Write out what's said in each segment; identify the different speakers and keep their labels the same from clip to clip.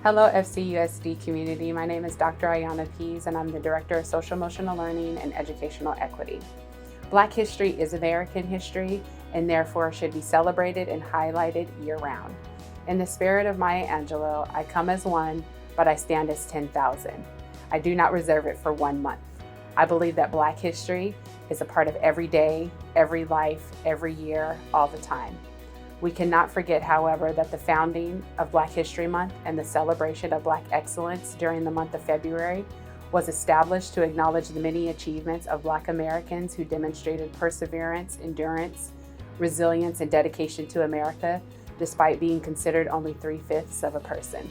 Speaker 1: Hello FCUSD community, my name is Dr. Ayana Pease and I'm the Director of Social Emotional Learning and Educational Equity. Black history is American history and therefore should be celebrated and highlighted year-round. In the spirit of Maya Angelou, I come as one, but I stand as 10,000. I do not reserve it for 1 month. I believe that Black history is a part of every day, every life, every year, all the time. We cannot forget, however, that the founding of Black History Month and the celebration of Black excellence during the month of February was established to acknowledge the many achievements of Black Americans who demonstrated perseverance, endurance, resilience, and dedication to America, despite being considered only 3/5 of a person.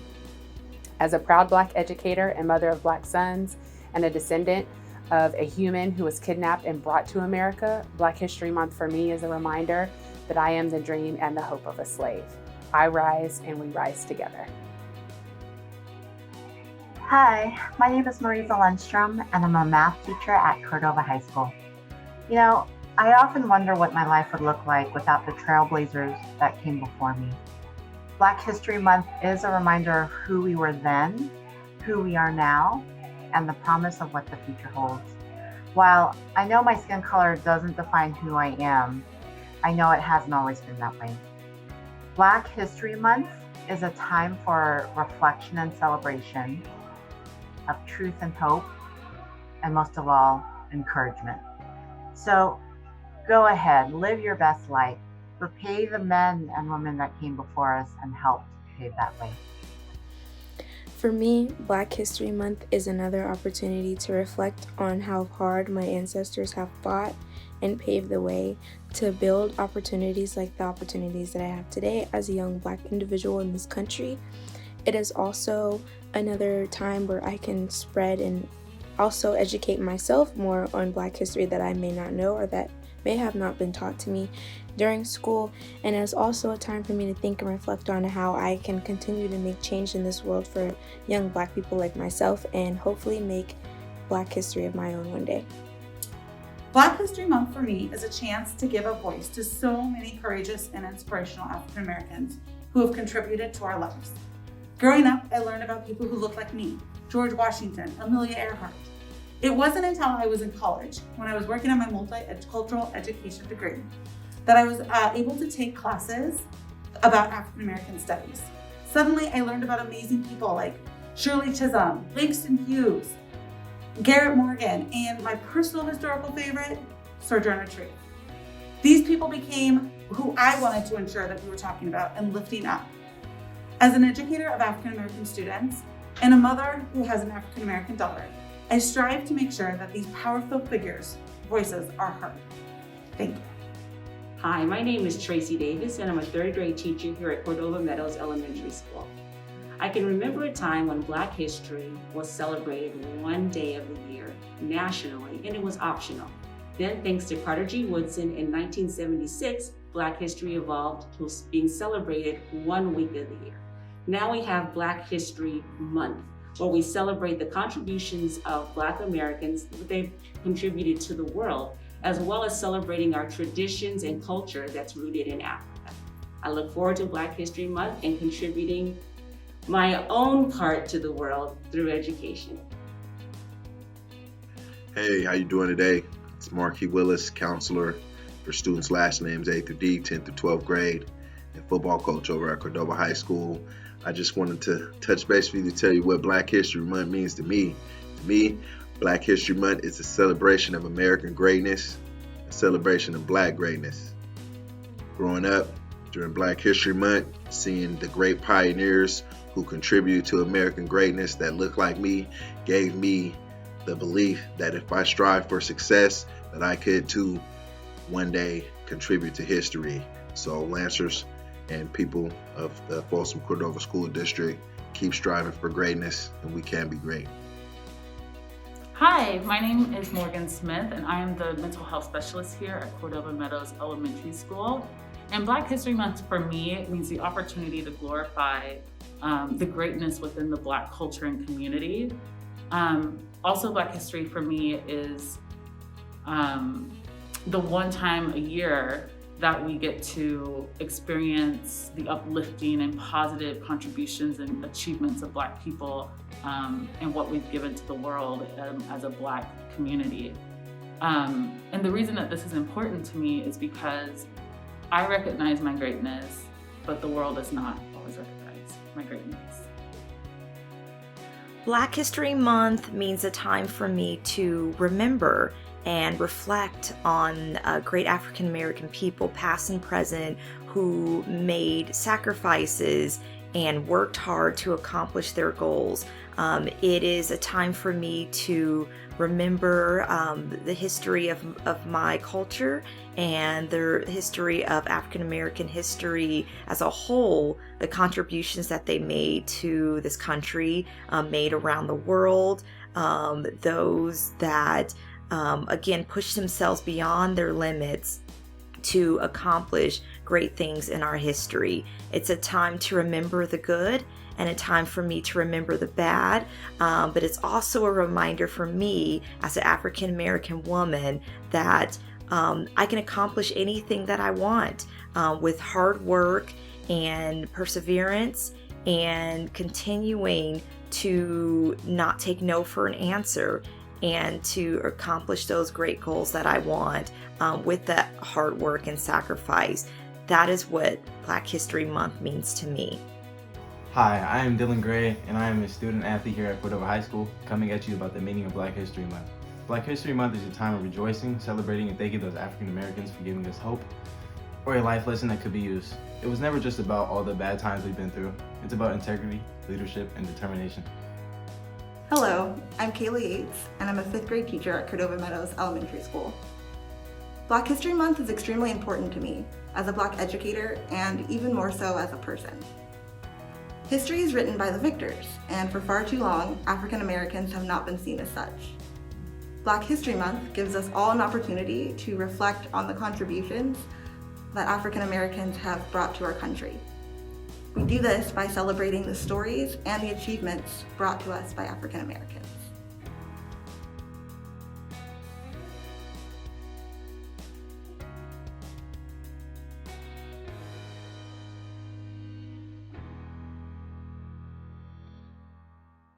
Speaker 1: As a proud Black educator and mother of Black sons and a descendant of a human who was kidnapped and brought to America, Black History Month for me is a reminder that I am the dream and the hope of a slave. I rise and we rise together.
Speaker 2: Hi, my name is Marisa Lundstrom and I'm a math teacher at Cordova High School. You know, I often wonder what my life would look like without the trailblazers that came before me. Black History Month is a reminder of who we were then, who we are now, and the promise of what the future holds. While I know my skin color doesn't define who I am, I know it hasn't always been that way. Black History Month is a time for reflection and celebration of truth and hope, and most of all, encouragement. So go ahead, live your best life, repay the men and women that came before us and helped pave that way.
Speaker 3: For me, Black History Month is another opportunity to reflect on how hard my ancestors have fought and paved the way to build opportunities like the opportunities that I have today as a young Black individual in this country. It is also another time where I can spread and also educate myself more on Black history that I may not know or that may have not been taught to me during school. And it's also a time for me to think and reflect on how I can continue to make change in this world for young Black people like myself and hopefully make Black history of my own one day.
Speaker 4: Black History Month for me is a chance to give a voice to so many courageous and inspirational African Americans who have contributed to our lives. Growing up, I learned about people who looked like me, George Washington, Amelia Earhart. It wasn't until I was in college, when I was working on my multicultural education degree, that I was able to take classes about African American studies. Suddenly, I learned about amazing people like Shirley Chisholm, Langston Hughes, Garrett Morgan, and my personal historical favorite, Sojourner Truth. These people became who I wanted to ensure that we were talking about and lifting up. As an educator of African American students and a mother who has an African American daughter, I strive to make sure that these powerful figures' voices are heard. Thank you.
Speaker 5: Hi, my name is Tracy Davis and I'm a third grade teacher here at Cordova MEADOWS Elementary School. I can remember a time when Black history was celebrated one day of the year nationally, and it was optional. Then, thanks to Carter G. Woodson in 1976, Black history evolved to being celebrated 1 week of the year. Now we have Black History Month, where we celebrate the contributions of Black Americans that they've contributed to the world, as well as celebrating our traditions and culture that's rooted in Africa. I look forward to Black History Month and contributing my own part to the world through education.
Speaker 6: Hey, how you doing today? It's Marquis Willis, counselor for students' last names A through D, 10th through 12th grade, and football coach over at Cordova High School. I just wanted to touch base with you to tell you what Black History Month means to me. To me, Black History Month is a celebration of American greatness, a celebration of Black greatness. Growing up during Black History Month, seeing the great pioneers who contributed to American greatness that look like me gave me the belief that if I strive for success, that I could too one day contribute to history. So Lancers and people of the Folsom Cordova School District, keep striving for greatness and we can be great.
Speaker 7: Hi, my name is Morgan Smith and I am the mental health specialist here at Cordova MEADOWS Elementary School. And Black History Month for me means the opportunity to glorify the greatness within the Black culture and community. Also, Black history for me is the one time a year that we get to experience the uplifting and positive contributions and achievements of Black people and what we've given to the world as a Black community. And the reason that this is important to me is because I recognize my greatness, but the world does not always recognize my greatness.
Speaker 8: Black History Month means a time for me to remember and reflect on great African American people, past and present, who made sacrifices and worked hard to accomplish their goals. It is a time for me to remember the history of my culture and the history of African American history as a whole, the contributions that they made to this country, made around the world, those that again pushed themselves beyond their limits to accomplish great things in our history. It's a time to remember the good and a time for me to remember the bad, but it's also a reminder for me as an African American woman that I can accomplish anything that I want with hard work and perseverance and continuing to not take no for an answer and to accomplish those great goals that I want with that hard work and sacrifice. That is what Black History Month means to me.
Speaker 9: Hi, I am Dylan Gray, and I am a student athlete here at Cordova High School, coming at you about the meaning of Black History Month. Black History Month is a time of rejoicing, celebrating, and thanking those African Americans for giving us hope or a life lesson that could be used. It was never just about all the bad times we've been through. It's about integrity, leadership, and determination.
Speaker 10: Hello, I'm Kaylee Yates, and I'm a 5th grade teacher at Cordova Meadows Elementary School. Black History Month is extremely important to me as a Black educator and even more so as a person. History is written by the victors, and for far too long, African Americans have not been seen as such. Black History Month gives us all an opportunity to reflect on the contributions that African Americans have brought to our country. We do this by celebrating the stories and the achievements brought to us by African Americans.